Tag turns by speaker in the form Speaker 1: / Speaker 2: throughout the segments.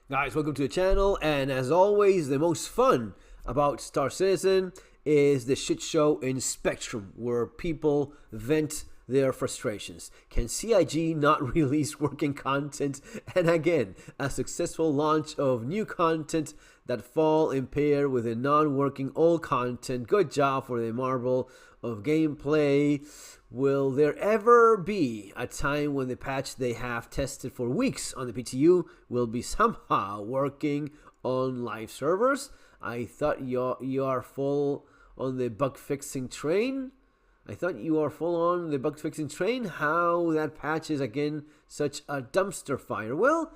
Speaker 1: Guys, welcome to the channel, and as always, the most fun about Star Citizen is the shit show in Spectrum, where people vent their frustrations. Can CIG not release working content? And again, a successful launch of new content that fall in pair with a non-working old content. Good job for the marvel of gameplay. Will there ever be a time when the patch they have tested for weeks on the PTU will be somehow working on live servers? I thought you are full on the bug fixing train. How that patch is again such a dumpster fire? Well,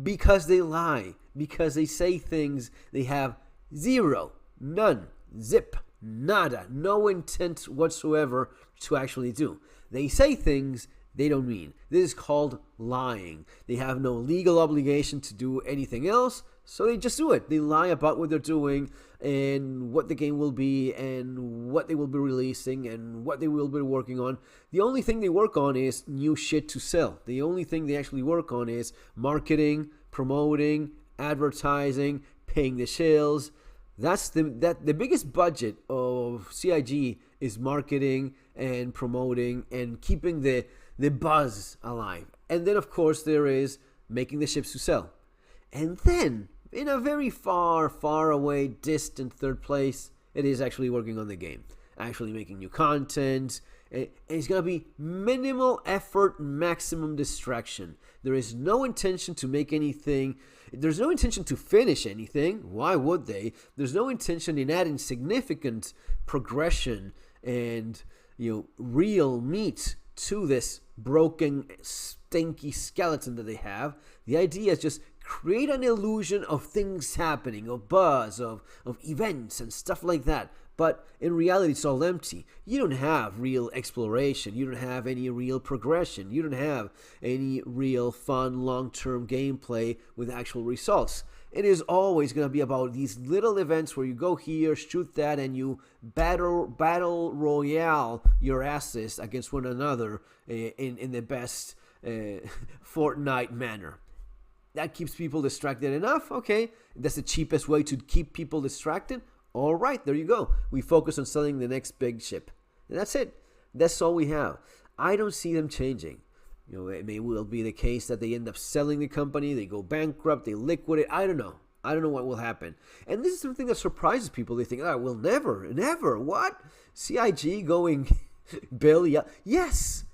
Speaker 1: because they lie, because they say things they have zero, none, zip, nada, no intent whatsoever to actually do. They say things they don't mean. This is called lying. They have no legal obligation to do anything else, so they just do it. They lie about what they're doing and what the game will be and what they will be releasing and what they will be working on. The only thing they work on is new shit to sell. The only thing they actually work on is marketing, promoting, advertising, paying the shills. That's the biggest budget of CIG is marketing and promoting and keeping the buzz alive. And then of course there is making the ships to sell. And then in a very far away distant third place, it is actually working on the game, actually making new content. And it's going to be minimal effort, maximum distraction. There is no intention to make anything. There's no intention to finish anything. Why would they? There's no intention in adding significant progression and real meat to this broken, stinky skeleton that they have. The idea is just create an illusion of things happening, of buzz, of events and stuff like that. But in reality, it's all empty. You don't have real exploration. You don't have any real progression. You don't have any real fun long-term gameplay with actual results. It is always going to be about these little events where you go here, shoot that, and you battle royale your asses against one another in the best Fortnite manner. That keeps people distracted enough. Okay, that's the cheapest way to keep people distracted. All right, there you go. We focus on selling the next big ship. And that's it. That's all we have. I don't see them changing. It may well be the case that they end up selling the company, they go bankrupt, they liquidate. I don't know. I don't know what will happen. And this is something that surprises people. They think, we'll never. What? CIG going belly up? Yes.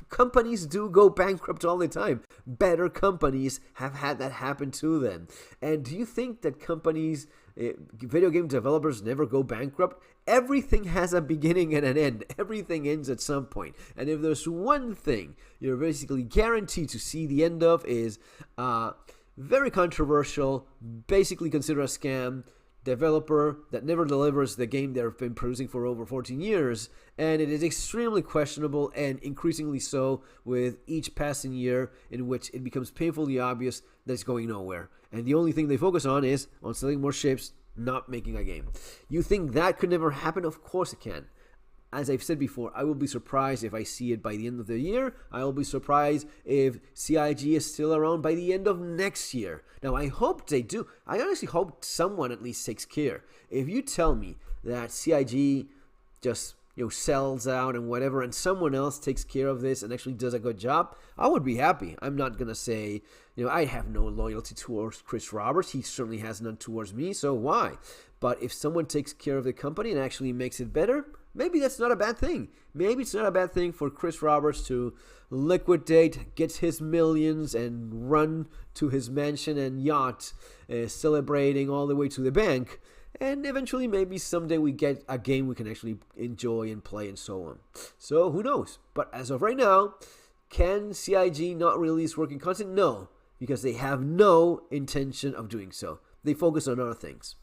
Speaker 1: Companies do go bankrupt all the time. Better companies have had that happen to them. And do you think that companies, video game developers, never go bankrupt? Everything has a beginning and an end. Everything ends at some point. And if there's one thing you're basically guaranteed to see the end of is very controversial, basically considered a scam, developer that never delivers the game they've been producing for over 14 years, and it is extremely questionable and increasingly so with each passing year, in which it becomes painfully obvious that it's going nowhere. And the only thing they focus on is on selling more ships, not making a game. You think that could never happen? Of course it can. As I've said before, I will be surprised if I see it by the end of the year. I will be surprised if CIG is still around by the end of next year. Now, I hope they do. I honestly hope someone at least takes care. If you tell me that CIG just sells out and whatever, and someone else takes care of this and actually does a good job, I would be happy. I'm not going to say, I have no loyalty towards Chris Roberts. He certainly has none towards me, so why? But if someone takes care of the company and actually makes it better, maybe that's not a bad thing. Maybe it's not a bad thing for Chris Roberts to liquidate, get his millions, and run to his mansion and yacht, celebrating all the way to the bank. And eventually, maybe someday we get a game we can actually enjoy and play and so on. So who knows? But as of right now, can CIG not release working content? No, because they have no intention of doing so. They focus on other things.